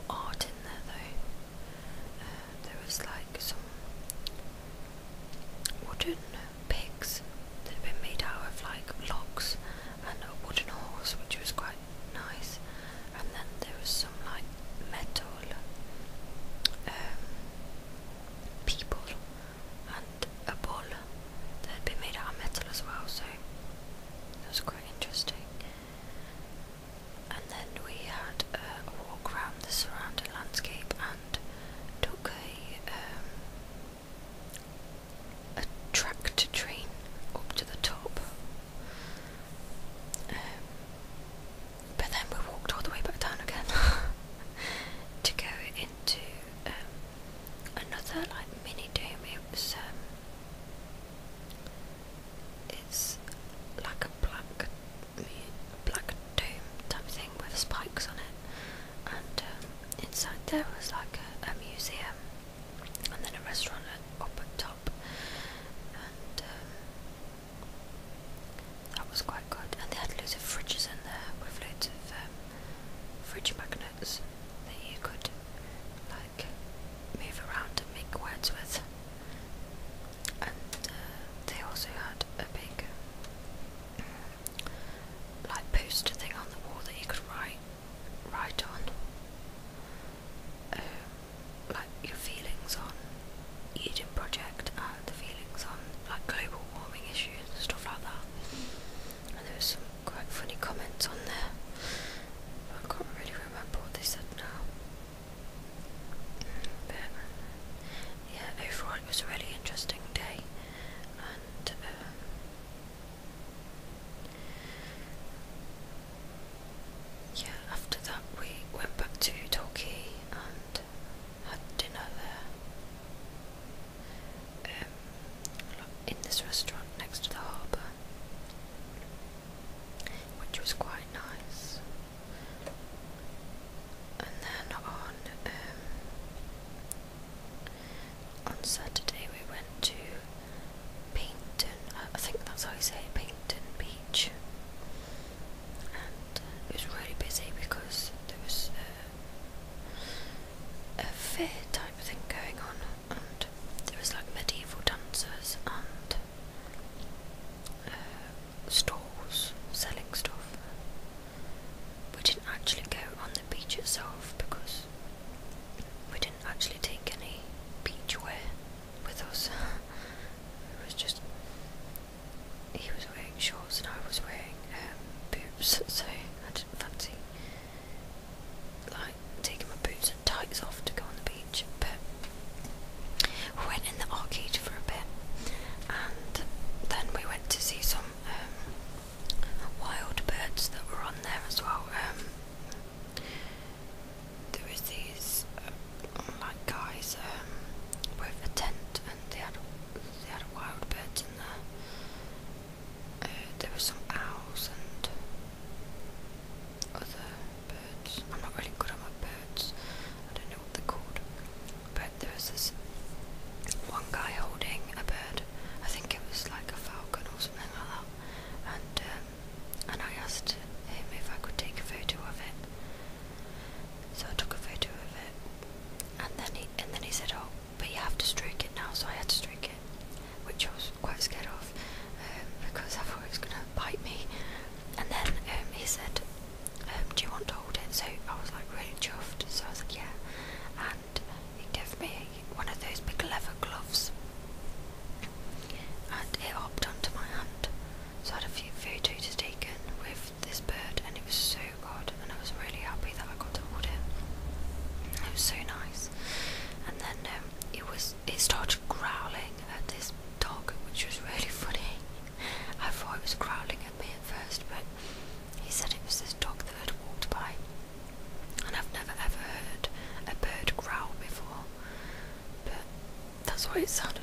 art in there though. There was like some wooden pigs that had been made out of like logs and a wooden horse, which was quite nice. And then there was some like metal people and a bull that had been made out of metal as well, so that was quite interesting. And then we had a walk around the surrounding landscape and took a tractor train up to the top. But then we walked all the way back down again to go into another like mini dome. It's like a black dome type thing with spikes on it, and inside there was like a museum and then a restaurant up at top, and that was quite good. And they had loads of fridges in there with loads of fridge magnets that you could like move around and make words with. And they also had a big like poster thing on the wall that you could write on like your feelings on Eden Project and the feelings on like global warming issues and stuff like that. And there was some quite funny comments on there. I can't really remember what they said now. But yeah, overall it was a really interesting day, and yeah, after that we went back to Torquay and had dinner there in this restaurant next to the harbour, which was quite nice. And then on Saturday we went to Paynton, I think that's how you say it, Paynton Beach, and it was really busy because there was a fair type thing going on, and there was like medieval dancers and stalls selling stuff. We didn't actually go on the beach itself because we didn't actually take any beach wear with us. It was just, he was wearing shorts and I was wearing boots, so I didn't fancy like taking my boots and tights off to go on the beach. But we went in the arcade for a bit, and then we went to see some wild birds that were on there as well. There was these like guys with a tent, and they had wild birds in there. There were some owls and other birds. I'm not really good at my birds, I don't know what they're called, but there was this one guy holding a bird. I think it was like a falcon or something like that, and I asked him if I could take a photo of it. So I took a photo of it, and then he said, "Oh, but you have to stroke it now." So I had to stroke it, which I was quite scared of because I thought it was gonna bite me. And then he said, "Do you want to hold it?" So I was like really chuffed. So I was like, "Yeah," and he gave me one of those big leather gloves, and it hopped onto my hand. So I had a few photos taken with this bird, and it was so good, and I was really happy that I got to hold it. It was so nice. And then it started growling at this dog, which was really funny. I thought it was growling at me at first, but he said it was this dog that had walked by, and I've never ever heard a bird growl before, but that's what it sounded